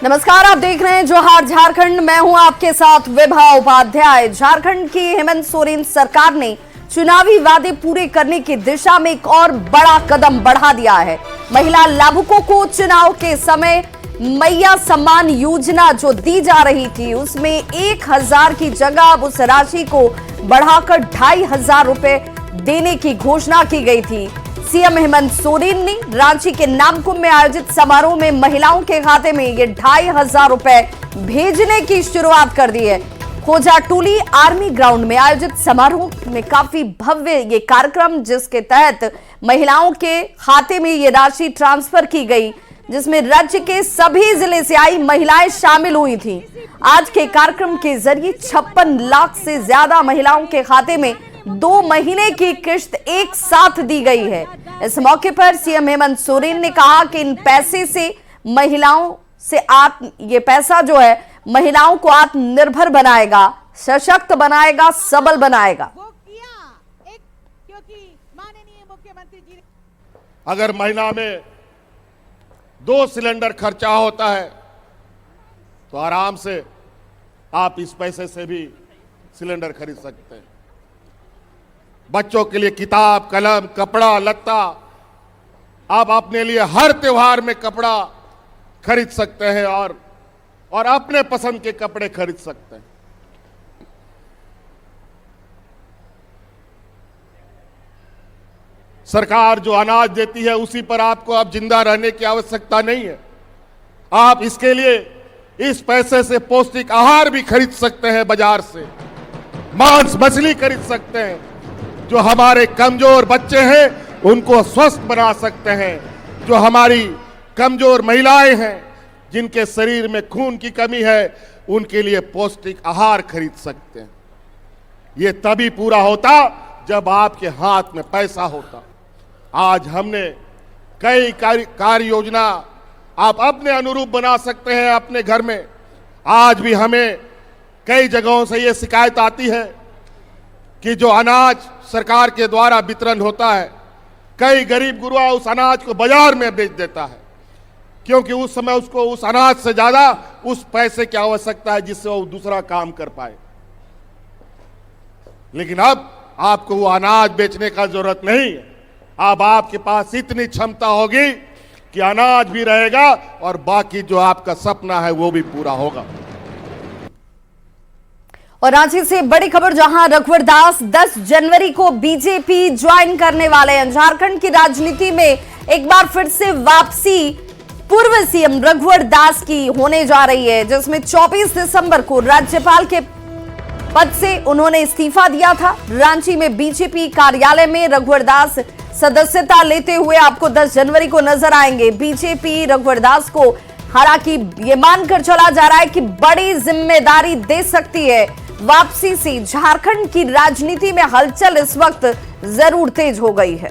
नमस्कार, आप देख रहे हैं जोहार झारखंड। मैं हूं आपके साथ विभा उपाध्याय। झारखंड की हेमंत सोरेन सरकार ने चुनावी वादे पूरे करने की दिशा में एक और बड़ा कदम बढ़ा दिया है। महिला लाभुकों को चुनाव के समय मैया सम्मान योजना जो दी जा रही थी उसमें 1,000 की जगह अब उस राशि को बढ़ाकर 2,500 रुपए देने की घोषणा की गई थी। सीएम हेमंत सोरेन ने रांची के नामकुम में आयोजित समारोह में महिलाओं के खाते में ये 2,500 रुपए भेजने की शुरुआत कर दी है। खोजाटोली आर्मी ग्राउंड में आयोजित समारोह में काफी भव्य ये कार्यक्रम, जिसके तहत महिलाओं के खाते में ये राशि ट्रांसफर की गई, जिसमें राज्य के सभी जिले से आई महिलाएं शामिल हुई थीं। आज के कार्यक्रम के जरिए 56 लाख से ज्यादा महिलाओं के खाते में 2 महीने की किश्त एक साथ दी गई है। इस मौके पर सीएम हेमंत सोरेन ने कहा कि इन पैसे से महिलाओं से ये पैसा जो है महिलाओं को आत्मनिर्भर बनाएगा, सशक्त बनाएगा, सबल बनाएगा। अगर महीना में 2 सिलेंडर खर्चा होता है तो आराम से आप इस पैसे से भी सिलेंडर खरीद सकते हैं। बच्चों के लिए किताब, कलम, कपड़ा, लत्ता, आप अपने लिए हर त्योहार में कपड़ा खरीद सकते हैं और अपने पसंद के कपड़े खरीद सकते हैं। सरकार जो अनाज देती है उसी पर आपको अब जिंदा रहने की आवश्यकता नहीं है। आप इसके लिए इस पैसे से पौष्टिक आहार भी खरीद सकते हैं, बाजार से मांस मछली खरीद सकते हैं। जो हमारे कमजोर बच्चे हैं उनको स्वस्थ बना सकते हैं। जो हमारी कमजोर महिलाएं हैं जिनके शरीर में खून की कमी है उनके लिए पौष्टिक आहार खरीद सकते हैं। ये तभी पूरा होता जब आपके हाथ में पैसा होता। आज हमने कई कार्य योजना आप अपने अनुरूप बना सकते हैं अपने घर में। आज भी हमें कई जगहों से ये शिकायत आती है कि जो अनाज सरकार के द्वारा वितरण होता है, कई गरीब गुरुआ उस अनाज को बाजार में बेच देता है, क्योंकि उस समय उसको उस अनाज से ज्यादा उस पैसे की आवश्यकता है जिससे वो दूसरा काम कर पाए। लेकिन अब आपको वो अनाज बेचने का जरूरत नहीं है। अब आपके पास इतनी क्षमता होगी कि अनाज भी रहेगा और बाकी जो आपका सपना है वो भी पूरा होगा। और रांची से बड़ी खबर, जहां रघुवर दास 10 जनवरी को बीजेपी ज्वाइन करने वाले हैं। झारखंड की राजनीति में एक बार फिर से वापसी पूर्व सीएम रघुवर दास की होने जा रही है, जिसमें 24 दिसंबर को राज्यपाल के पद से उन्होंने इस्तीफा दिया था। रांची में बीजेपी कार्यालय में रघुवर दास सदस्यता लेते हुए आपको 10 जनवरी को नजर आएंगे। बीजेपी रघुवर दास को हालांकि ये मानकर चला जा रहा है कि बड़ी जिम्मेदारी दे सकती है। वापसी से झारखंड की राजनीति में हलचल इस वक्त जरूर तेज हो गई है।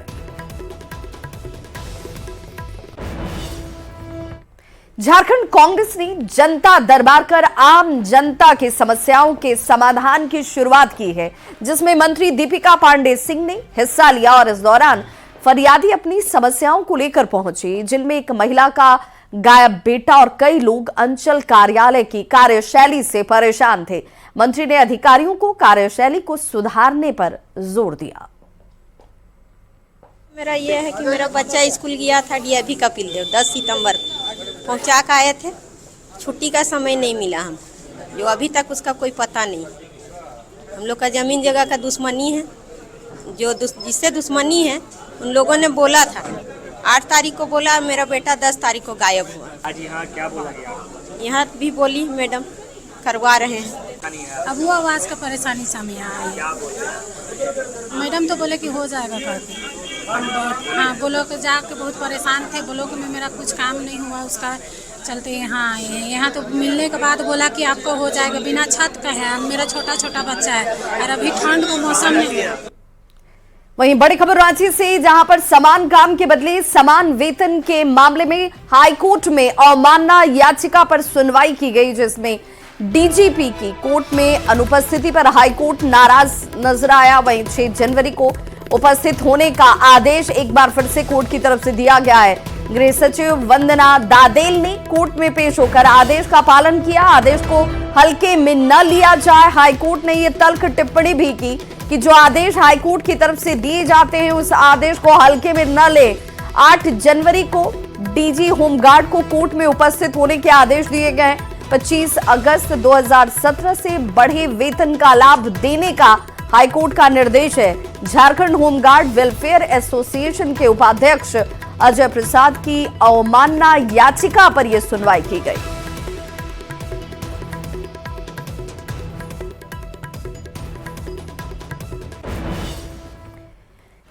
झारखंड कांग्रेस ने जनता दरबार कर आम जनता की समस्याओं के समाधान की शुरुआत की है, जिसमें मंत्री दीपिका पांडे सिंह ने हिस्सा लिया और इस दौरान फरियादी अपनी समस्याओं को लेकर पहुंचे, जिनमें एक महिला का गायब बेटा और कई लोग अंचल कार्यालय की कार्यशैली से परेशान थे। मंत्री ने अधिकारियों को कार्यशैली को सुधारने पर जोर दिया। मेरा ये है कि मेरा बच्चा स्कूल गया था डीएवी कपिल देव 10 सितंबर पहुंचा कर आए थे। छुट्टी का समय नहीं मिला हम, जो अभी तक उसका कोई पता नहीं। हम लोग का जमीन जगह का दुश्मनी है, जो जिससे दुश्मनी है उन लोगों ने बोला था 8 तारीख को बोला मेरा बेटा 10 तारीख को गायब हुआ। आज यहाँ क्या बोला गया? यहाँ भी बोली मैडम करवा रहे हैं। अब वो आवाज़ का परेशानी सामने आई। मैडम तो बोले कि हो जाएगा करके। हाँ, बोलो कि जाके बहुत परेशान थे, बोलो कि मेरा कुछ काम नहीं हुआ, उसका चलते यहाँ आए हैं। यहाँ तो मिलने के बाद बोला कि आपको हो जाएगा, बिना छत का है, मेरा छोटा छोटा बच्चा है और अभी ठंड का मौसम नहीं है। वहीं बड़ी खबर रांची से, जहां पर समान काम के बदले समान वेतन के मामले में हाईकोर्ट में अवमानना याचिका पर सुनवाई की गई, जिसमें डीजीपी की कोर्ट में अनुपस्थिति पर हाईकोर्ट नाराज नजर आया। वहीं 6 जनवरी को उपस्थित होने का आदेश एक बार फिर से कोर्ट की तरफ से दिया गया है। गृह सचिव वंदना दादेल ने कोर्ट में पेश होकर आदेश का पालन किया। आदेश को हल्के में न लिया जाए। हाईकोर्ट ने यह तल्ख टिप्पणी भी की कि जो आदेश हाईकोर्ट की तरफ से दिए जाते हैं उस आदेश को हल्के में न ले। 8 जनवरी को डीजी होमगार्ड को कोर्ट में उपस्थित होने के आदेश दिए गए। 25 अगस्त 2017 से बढ़े वेतन का लाभ देने का हाईकोर्ट का निर्देश है। झारखंड होमगार्ड वेलफेयर एसोसिएशन के उपाध्यक्ष अजय प्रसाद की अवमानना याचिका पर यह सुनवाई की गई।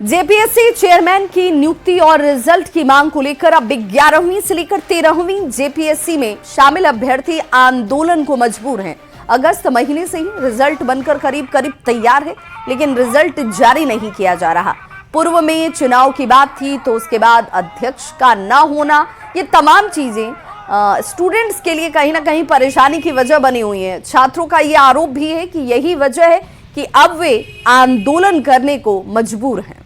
जेपीएससी चेयरमैन की नियुक्ति और रिजल्ट की मांग को लेकर अब 11वीं से लेकर 13वीं जेपीएससी में शामिल अभ्यर्थी आंदोलन को मजबूर हैं। अगस्त महीने से ही रिजल्ट बनकर करीब तैयार है, लेकिन रिजल्ट जारी नहीं किया जा रहा। पूर्व में चुनाव की बात थी तो उसके बाद अध्यक्ष का न होना, ये तमाम चीजें स्टूडेंट्स के लिए कहीं ना कहीं परेशानी की वजह बनी हुई है। छात्रों का ये आरोप भी है कि यही वजह है कि अब वे आंदोलन करने को मजबूर हैं।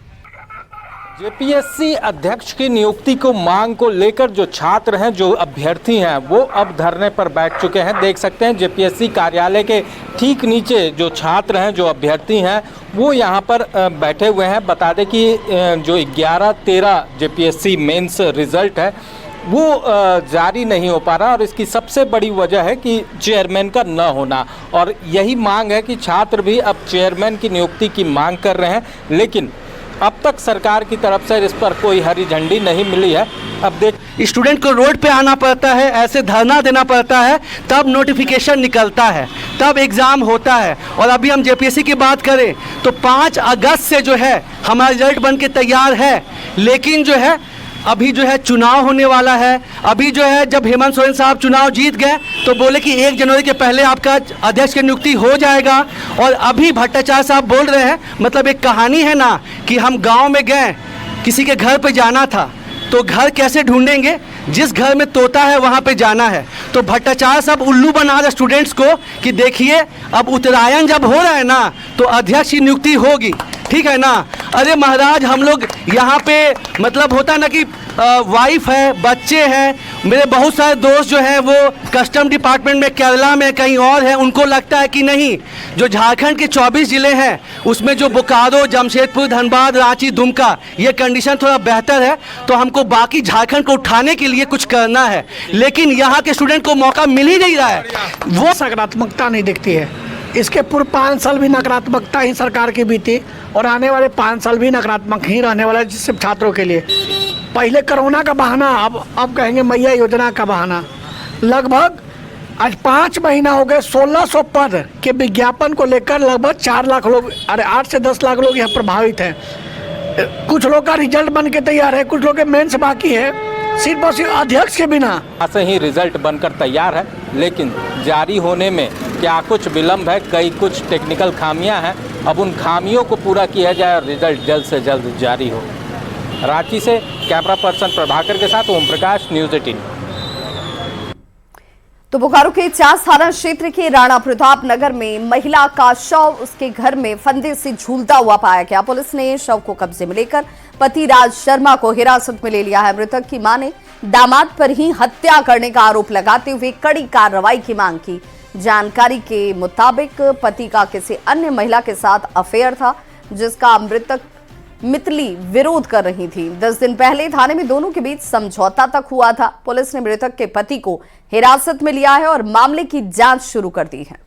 जेपीएससी अध्यक्ष की नियुक्ति को मांग को लेकर जो छात्र हैं, जो अभ्यर्थी हैं, वो अब धरने पर बैठ चुके हैं। देख सकते हैं जेपीएससी कार्यालय के ठीक नीचे जो छात्र हैं, जो अभ्यर्थी हैं, वो यहाँ पर बैठे हुए हैं। बता दें कि जो 11-13 जेपीएससी मेंस रिजल्ट है वो जारी नहीं हो पा रहा और इसकी सबसे बड़ी वजह है कि चेयरमैन का न होना। और यही मांग है कि छात्र भी अब चेयरमैन की नियुक्ति की मांग कर रहे हैं, लेकिन अब तक सरकार की तरफ से इस पर कोई हरी झंडी नहीं मिली है। अब देख, स्टूडेंट को रोड पे आना पड़ता है, ऐसे धरना देना पड़ता है, तब नोटिफिकेशन निकलता है, तब एग्ज़ाम होता है। और अभी हम जेपीएससी की बात करें तो 5 अगस्त से जो है हमारा रिजल्ट बन के तैयार है, लेकिन जो है अभी जो है चुनाव होने वाला है। अभी जो है जब हेमंत सोरेन साहब चुनाव जीत गए तो बोले कि 1 जनवरी के पहले आपका अध्यक्ष की नियुक्ति हो जाएगा। और अभी भट्टाचार्य साहब बोल रहे हैं, मतलब एक कहानी है ना कि हम गांव में गए, किसी के घर पे जाना था तो घर कैसे ढूंढेंगे, जिस घर में तोता है वहाँ पे जाना है। तो भट्टाचार्य साहब उल्लू बना रहे स्टूडेंट्स को कि देखिए अब उत्तरायण जब हो रहा है ना तो अध्यक्ष की नियुक्ति होगी, ठीक है ना। अरे महाराज, हम लोग यहाँ पे मतलब होता है ना कि वाइफ है, बच्चे हैं, मेरे बहुत सारे दोस्त जो हैं वो कस्टम डिपार्टमेंट में, केरला में, कहीं और हैं, उनको लगता है कि नहीं, जो झारखंड के 24 ज़िले हैं उसमें जो बोकारो, जमशेदपुर, धनबाद, रांची, दुमका, ये कंडीशन थोड़ा बेहतर है, तो हमको बाकी झारखंड को उठाने के लिए कुछ करना है। लेकिन यहाँ के स्टूडेंट को मौका मिल ही नहीं रहा है। वो सकारात्मकता नहीं दिखती है। इसके पूर्व 5 साल भी नकारात्मकता ही सरकार की बीती और आने वाले 5 साल भी नकारात्मक ही रहने वाला है, सिर्फ छात्रों के लिए। पहले कोरोना का बहाना, अब कहेंगे मैया योजना का बहाना। लगभग आज 5 महीना हो गए, 1600 पद के विज्ञापन को लेकर लगभग 4 लाख लोग, अरे 8 से 10 लाख लोग यहाँ प्रभावित हैं। कुछ लोग का रिजल्ट बन के तैयार है, कुछ लोग के मेंस बाकी है, सिर्फ और सिर्फ अध्यक्ष के बिना। ऐसे ही रिजल्ट बनकर तैयार है, लेकिन जारी होने में क्या कुछ विलम्ब है, कई कुछ टेक्निकल खामियां हैं। अब उन खामियों को पूरा किया जाए और रिजल्ट जल्द से जल्द जारी हो। रांची से कैमरा पर्सन प्रभाकर के साथ ओम प्रकाश, न्यूज़ 18। तो बोकारो के चास थाना क्षेत्र के राणा प्रताप नगर में महिला का शव उसके घर में फंदे से झूलता हुआ पाया गया। पुलिस ने शव को कब्जे में लेकर पति राज शर्मा को हिरासत में ले लिया है। मृतक की मां ने दामाद पर ही हत्या करने का आरोप लगाते हुए कड़ी कार्रवाई की मांग की। जानकारी के मुताबिक पति का किसी अन्य महिला के साथ अफेयर था, जिसका मृतक मितली विरोध कर रही थी। 10 दिन पहले थाने में दोनों के बीच समझौता तक हुआ था। पुलिस ने मृतक के पति को हिरासत में लिया है और मामले की जांच शुरू कर दी है।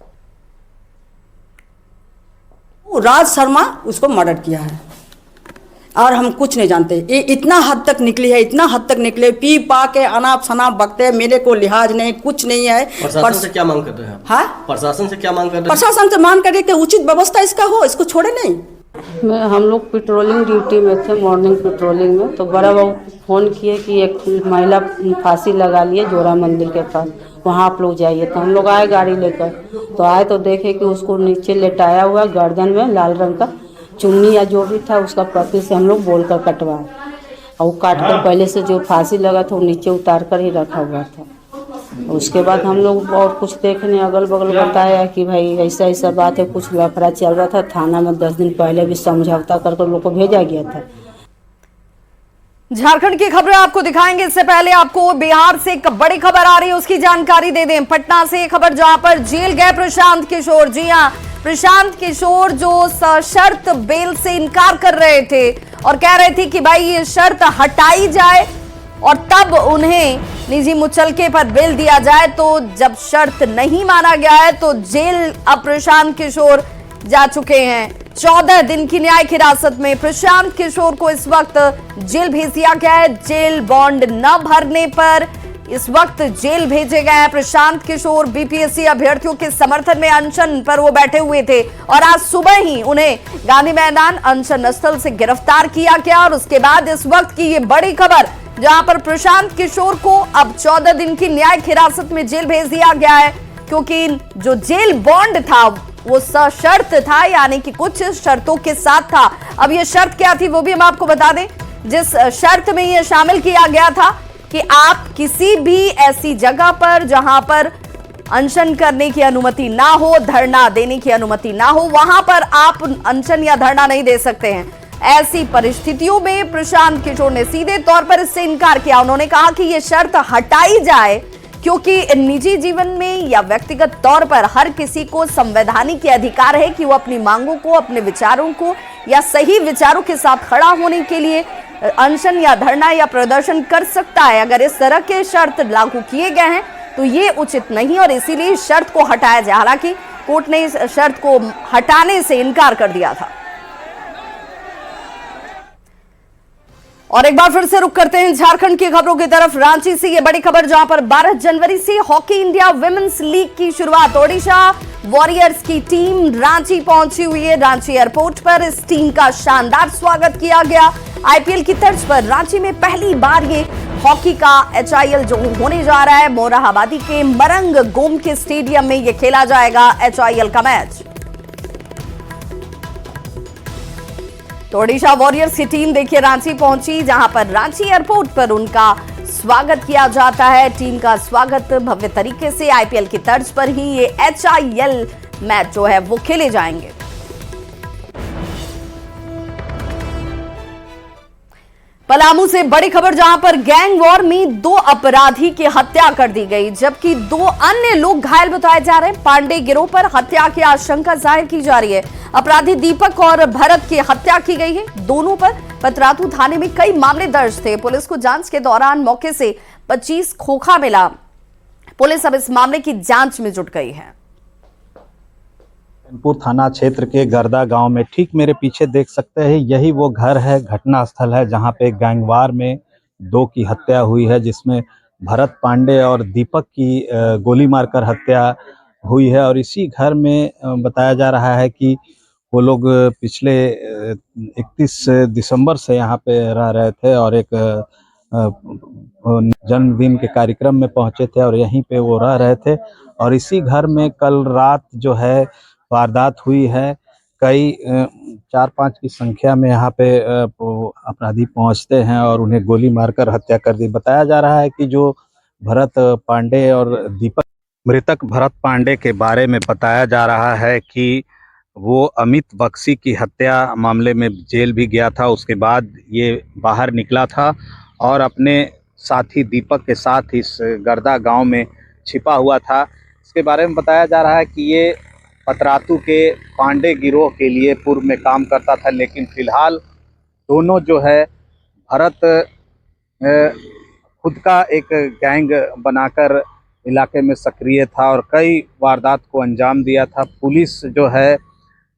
राज शर्मा उसको मर्डर किया है और हम कुछ नहीं जानते। ये इतना हद तक निकली है, इतना हद तक निकले, पी पा के अनाप शनाप बकते, मेरे को लिहाज नहीं, कुछ नहीं है। प्रशासन से क्या मांग कर रहे हैं? हाँ, प्रशासन से क्या मांग कर रहे हैं? प्रशासन से मांग कर रहे कि उचित व्यवस्था इसका हो, इसको छोड़े नहीं। हम लोग पेट्रोलिंग ड्यूटी में थे, मॉर्निंग पेट्रोलिंग में, तो बड़ा बाबू फ़ोन किए कि एक महिला फांसी लगा लिए जोरा मंदिर के पास, वहाँ आप लोग जाइए। तो हम लोग आए गाड़ी लेकर, तो आए तो देखे कि उसको नीचे लेटाया हुआ, गर्दन में लाल रंग का चुन्नी या जो भी था उसका पति से हम लोग बोलकर कटवाए, और वो काट कर पहले से जो फांसी लगा था वो नीचे उतार कर ही रखा हुआ था। उसके बाद हम लोग और कुछ देखने अगल बगल बताया कि भाई ऐसा ऐसा बात है, कुछ लफड़ा चल रहा था। थाना में 10 दिन पहले भी समझौता कर लोग को भेजा गया था। झारखंड की खबरें आपको दिखाएंगे। इससे पहले आपको बिहार से एक बड़ी खबर आ रही है, उसकी जानकारी दे दें। पटना से एक खबर जहां पर जेल गए प्रशांत किशोर। जी हां, प्रशांत किशोर जो सशर्त बेल से इनकार कर रहे थे और कह रहे थे कि भाई ये शर्त हटाई जाए और तब उन्हें निजी मुचलके पर बेल दिया जाए। तो जब शर्त नहीं माना गया है तो जेल अब प्रशांत किशोर जा चुके हैं। 14 दिन की न्यायिक हिरासत में प्रशांत किशोर को इस वक्त जेल भेज दिया गया है। जेल बॉन्ड न भरने पर इस वक्त जेल भेजे गए हैं प्रशांत किशोर। बीपीएससी अभ्यर्थियों के समर्थन में अनशन पर वो बैठे हुए थे और आज सुबह ही उन्हें गांधी मैदान अनशन स्थल से गिरफ्तार किया गया। और उसके बाद इस वक्त की ये बड़ी खबर जहां पर प्रशांत किशोर को अब 14 दिन की न्यायिक हिरासत में जेल भेज दिया गया है, क्योंकि जो जेल बॉन्ड था वो सशर्त था, यानी कि कुछ शर्तों के साथ था। अब ये शर्त क्या थी वो भी हम आपको बता दें। जिस शर्त में ये शामिल किया गया था कि आप किसी भी ऐसी जगह पर जहां पर अनशन करने की अनुमति ना हो, धरना देने की अनुमति ना हो, वहां पर आप अनशन या धरना नहीं दे सकते हैं। ऐसी परिस्थितियों में प्रशांत किशोर ने सीधे तौर पर इससे इनकार किया। उन्होंने कहा कि यह शर्त हटाई जाए, क्योंकि निजी जीवन में या व्यक्तिगत तौर पर हर किसी को संवैधानिक अधिकार है कि वो अपनी मांगों को, अपने विचारों को या सही विचारों के साथ खड़ा होने के लिए अनशन या धरना या प्रदर्शन कर सकता है। अगर इस तरह के शर्त लागू किए गए हैं तो ये उचित नहीं और इसीलिए इस शर्त को हटाया जाए। हालांकि कोर्ट ने इस शर्त को हटाने से इनकार कर दिया था। और एक बार फिर से रुक करते हैं झारखंड की खबरों की तरफ। रांची से ये बड़ी खबर जहां पर 12 जनवरी से हॉकी इंडिया विमेंस लीग की शुरुआत। ओडिशा वॉरियर्स की टीम रांची पहुंची हुई है। रांची एयरपोर्ट पर इस टीम का शानदार स्वागत किया गया। आईपीएल की तर्ज पर रांची में पहली बार ये हॉकी का एचआईएल जो होने जा रहा है, मोरहाबादी के मरंग गोम के स्टेडियम में ये खेला जाएगा एचआईएल का मैच। तो ओडिशा वॉरियर्स की टीम देखिए रांची पहुंची, जहां पर रांची एयरपोर्ट पर उनका स्वागत किया जाता है। टीम का स्वागत भव्य तरीके से आईपीएल की तर्ज पर ही ये एचआईएल मैच जो है वो खेले जाएंगे। पलामू से बड़ी खबर जहां पर गैंग वॉर में 2 अपराधी की हत्या कर दी गई, जबकि 2 अन्य लोग घायल बताए जा रहे हैं। पांडे गिरोह पर हत्या की आशंका जाहिर की जा रही है। अपराधी दीपक और भरत की हत्या की गई है। दोनों पर पतरातू थाने में कई मामले दर्ज थे। पुलिस को जांच के दौरान मौके से 25 खोखा मिला। पुलिस अब इस मामले की जांच में जुट गई है। चैनपुर थाना क्षेत्र के गर्दा गांव में ठीक मेरे पीछे देख सकते हैं, यही वो घर है, घटना स्थल है जहां पे गैंगवार में 2 की हत्या हुई है, जिसमें भरत पांडे और दीपक की गोली मारकर हत्या हुई है। और इसी घर में बताया जा रहा है कि वो लोग पिछले 31 दिसंबर से यहाँ पे रह रहे थे और एक जन्मदिन के कार्यक्रम में पहुंचे थे और यहीं पे वो रह रहे थे। और इसी घर में कल रात जो है वारदात हुई है। कई 4-5 की संख्या में यहाँ पे अपराधी पहुंचते हैं और उन्हें गोली मारकर हत्या कर दी। बताया जा रहा है कि जो भरत पांडे और दीपक, मृतक भरत पांडे के बारे में बताया जा रहा है कि वो अमित बख्शी की हत्या मामले में जेल भी गया था। उसके बाद ये बाहर निकला था और अपने साथी दीपक के साथ इस गर्दा गांव में छिपा हुआ था। इसके बारे में बताया जा रहा है कि ये पतरातू के पांडे गिरोह के लिए पूर्व में काम करता था, लेकिन फिलहाल दोनों जो है भरत खुद का एक गैंग बनाकर इलाके में सक्रिय था और कई वारदात को अंजाम दिया था। पुलिस जो है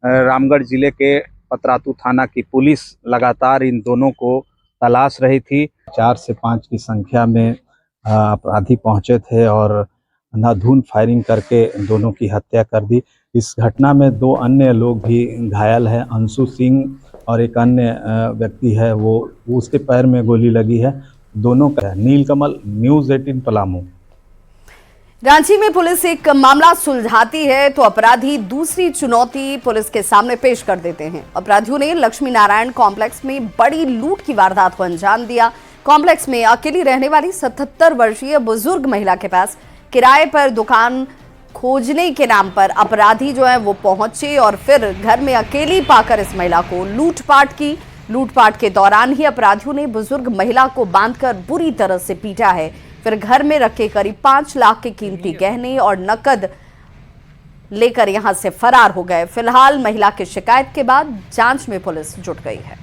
रामगढ़ जिले के पतरातू थाना की पुलिस लगातार इन दोनों को तलाश रही थी। 4 से 5 की संख्या में अपराधी पहुंचे थे और अंधाधुंध फायरिंग करके दोनों की हत्या कर दी। इस घटना में 2 अन्य लोग भी घायल हैं। अंशु सिंह और एक अन्य व्यक्ति है, वो उसके पैर में गोली लगी है। दोनों का नीलकमल, न्यूज़ 18 पलामू। रांची में पुलिस एक मामला सुलझाती है तो अपराधी दूसरी चुनौती पुलिस के सामने पेश कर देते हैं। अपराधियों ने लक्ष्मी नारायण कॉम्प्लेक्स में बड़ी लूट की वारदात को अंजाम दिया। कॉम्प्लेक्स में अकेली रहने वाली 77 वर्षीय बुजुर्ग महिला के पास किराए पर दुकान खोजने के नाम पर अपराधी जो है वो पहुंचे और फिर घर में अकेली पाकर इस महिला को लूटपाट की। लूटपाट के दौरान ही अपराधियों ने बुजुर्ग महिला को बांधकर बुरी तरह से पीटा है। फिर घर में रखे करीब 5 लाख के कीमती गहने और नकद लेकर यहां से फरार हो गए। फिलहाल महिला की शिकायत के बाद जांच में पुलिस जुट गई है।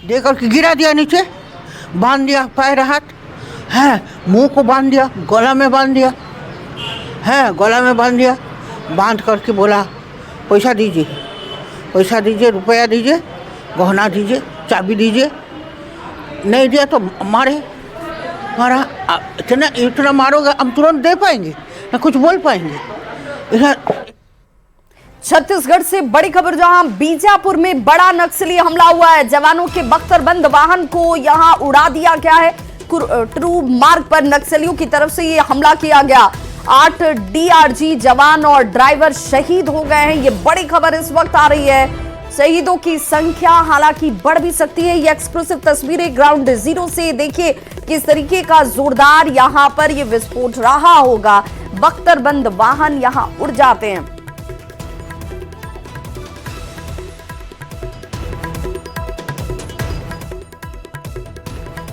देकर के गिरा दिया नीचे, बांध दिया पैर हाथ है, मुंह को बांध दिया, गला में बांध दिया है, गला में बांध दिया। बांध करके बोला पैसा दीजिए, पैसा दीजिए, रुपया दीजिए, गहना दीजिए, चाबी दीजिए। नहीं दिया तो मारे, मारा। इतना मारोगे हम तुरंत दे पाएंगे ना कुछ बोल पाएंगे। छत्तीसगढ़ से बड़ी खबर, जहां बीजापुर में बड़ा नक्सली हमला हुआ है। जवानों के बख्तरबंद वाहन को यहां उड़ा दिया गया है। कुटरू मार्ग पर नक्सलियों की तरफ से यह हमला किया गया। 8 डीआरजी जवान और ड्राइवर शहीद हो गए हैं। ये बड़ी खबर इस वक्त आ रही है। शहीदों की संख्या हालांकि बढ़ भी सकती है। ये एक्सक्लूसिव तस्वीरें ग्राउंड जीरो से देखिए किस तरीके का जोरदार यहां पर ये विस्फोट रहा होगा। बख्तरबंद वाहन यहां उड़ जाते हैं।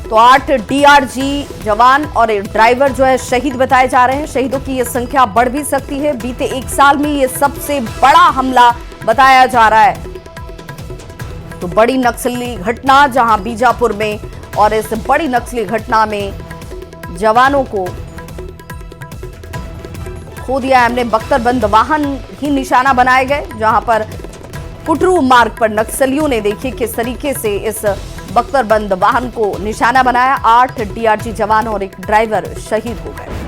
तो 8 डीआरजी जवान और एक ड्राइवर जो है शहीद बताए जा रहे हैं। शहीदों की यह संख्या बढ़ भी सकती है। बीते 1 साल में यह सबसे बड़ा हमला बताया जा रहा है। तो बड़ी नक्सली घटना जहां बीजापुर में, और इस बड़ी नक्सली घटना में जवानों को खो दिया है हमने। बख्तरबंद वाहन ही निशाना बनाए गए, जहां पर कुटरू मार्ग पर नक्सलियों ने देखिए किस तरीके से इस बख्तरबंद वाहन को निशाना बनाया। 8 डीआरजी जवान और एक ड्राइवर शहीद हो गए।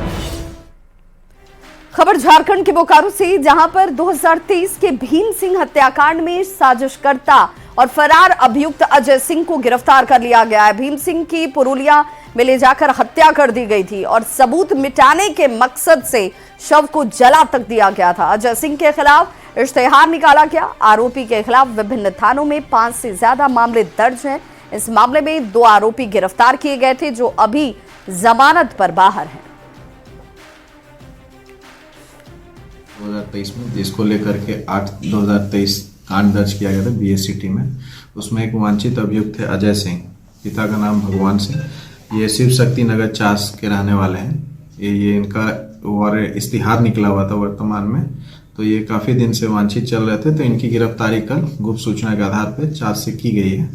खबर झारखंड के बोकारो से, जहां पर 2023 के भीम सिंह हत्याकांड में साजिशकर्ता और फरार अभियुक्त अजय सिंह को गिरफ्तार कर लिया गया है। भीम सिंह की पुरुलिया में ले जाकर हत्या कर दी गई थी और सबूत मिटाने के मकसद से शव को जला तक दिया गया था। अजय सिंह के खिलाफ इश्तेहार निकाला गया। आरोपी के खिलाफ विभिन्न थानों में 5 से ज्यादा मामले दर्ज हैं। इस मामले में 2 आरोपी गिरफ्तार किए गए थे जो अभी जमानत पर बाहर हैं। 2023 में जिसको लेकर के 8/2023 कांड दर्ज किया गया था बीएससीटी में, उसमें एक वांछित अभियुक्त थे अजय सिंह, पिता का नाम भगवान सिंह। ये शिव शक्ति नगर चास के रहने वाले हैं। ये इनका इश्तिहार निकला हुआ था वर्तमान में, तो ये काफी दिन से वांछित चल रहे थे। तो इनकी गिरफ्तारी कल गुप्त सूचना के आधार पर चास से की गई है।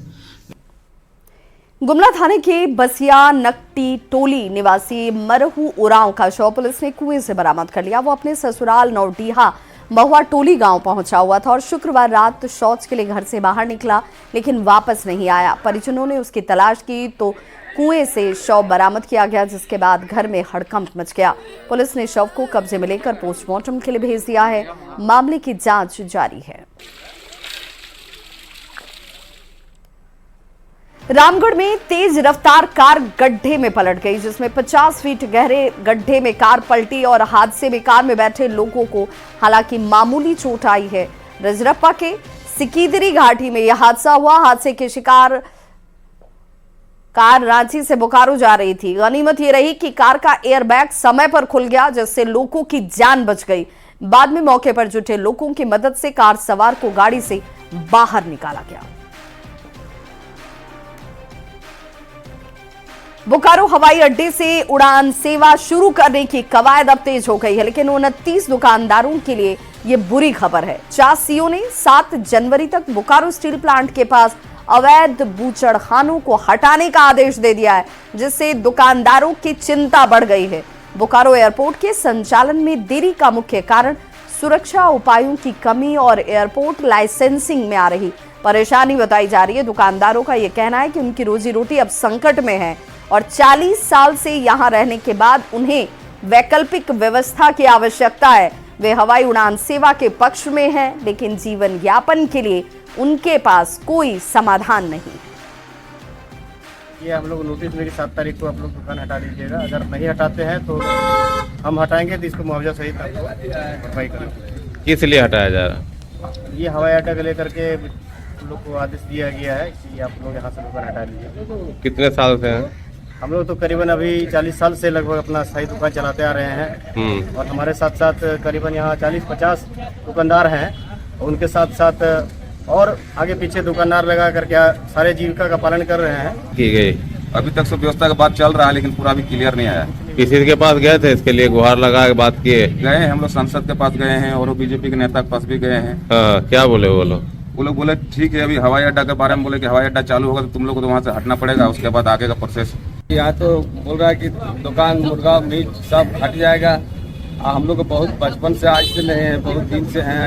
गुमला थाने के बसिया नकटी टोली निवासी मरहू उरांव का शव पुलिस ने कुएं से बरामद कर लिया। वो अपने ससुराल नौडीहा महुआ टोली गांव पहुंचा हुआ था और शुक्रवार रात शौच के लिए घर से बाहर निकला, लेकिन वापस नहीं आया। परिजनों ने उसकी तलाश की तो कुएं से शव बरामद किया गया, जिसके बाद घर में हड़कंप मच गया। पुलिस ने शव को कब्जे में लेकर पोस्टमार्टम के लिए भेज दिया है। मामले की जांच जारी है। रामगढ़ में तेज रफ्तार कार गड्ढे में पलट गई, जिसमें 50 फीट गहरे गड्ढे में कार पलटी और हादसे में कार में बैठे लोगों को हालांकि मामूली चोट आई है। रजरप्पा के सिकीदरी घाटी में यह हादसा हुआ। हादसे के शिकार कार रांची से बोकारो जा रही थी। गनीमत यह रही कि कार का एयरबैग समय पर खुल गया, जिससे लोगों की जान बच गई। बाद में मौके पर जुटे लोगों की मदद से कार सवार को गाड़ी से बाहर निकाला गया। बोकारो हवाई अड्डे से उड़ान सेवा शुरू करने की कवायद अब तेज हो गई है, लेकिन 29 दुकानदारों के लिए ये बुरी खबर है। चास सीओ ने 7 जनवरी तक बोकारो स्टील प्लांट के पास अवैध बूचड़खानों को हटाने का आदेश दे दिया है, जिससे दुकानदारों की चिंता बढ़ गई है। बोकारो एयरपोर्ट के संचालन में देरी का मुख्य कारण सुरक्षा उपायों की कमी और एयरपोर्ट लाइसेंसिंग में आ रही परेशानी बताई जा रही है। दुकानदारों का यह कहना है कि उनकी रोजी रोटी अब संकट में है और 40 साल से यहां रहने के बाद उन्हें वैकल्पिक व्यवस्था की आवश्यकता है। वे हवाई उड़ान सेवा के पक्ष में हैं, लेकिन जीवन यापन के लिए उनके पास कोई समाधान नहीं। ये हम लोग नोटिस में 7 तारीख को आप लोग दुकान हटा दीजिएगा। अगर नहीं हटाते हैं तो हम हटाएंगे, तो इसको मुआवजा सहित भरपाई करेंगे। किस लिए हटाया जा रहा है? ये हवाई अड्डा को लेकर के हम लोग को आदेश दिया गया है कि आप लोग यहाँ से दुकान हटा लीजिए। कितने साल से हैं? हम लोग तो करीबन अभी 40 साल से लगभग अपना स्थायी दुकान चलाते आ रहे हैं और हमारे साथ साथ करीबन यहाँ 40-50 दुकानदार हैं। उनके साथ साथ और आगे पीछे दुकानदार लगा करके सारे जीविका का पालन कर रहे हैं। की गई अभी तक सब व्यवस्था का बात चल रहा है, लेकिन पूरा भी क्लियर नहीं आया। किसी के पास गए थे इसके लिए गुहार लगा के बात किए? गए हैं हम लोग, सांसद के पास गए हैं और बीजेपी के नेता के पास भी गए हैं। हाँ, क्या बोले वो लोग? वो लोग बोले ठीक है, अभी हवाई अड्डा के बारे में बोले कि हवाई अड्डा चालू होगा तो तुम लोग को तो वहाँ से हटना पड़ेगा, उसके बाद आगे का प्रोसेस। यहाँ तो बोल रहा है कि दुकान मुर्गा मीट सब हट जाएगा। हम लोग बहुत बचपन से आज से नहीं है, बहुत दिन से हैं,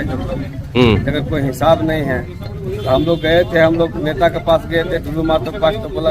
अगर कोई हिसाब नहीं है। हम लोग गए थे, हम लोग नेता के पास गए थे, टुल्लू मातो के पास, तो बोला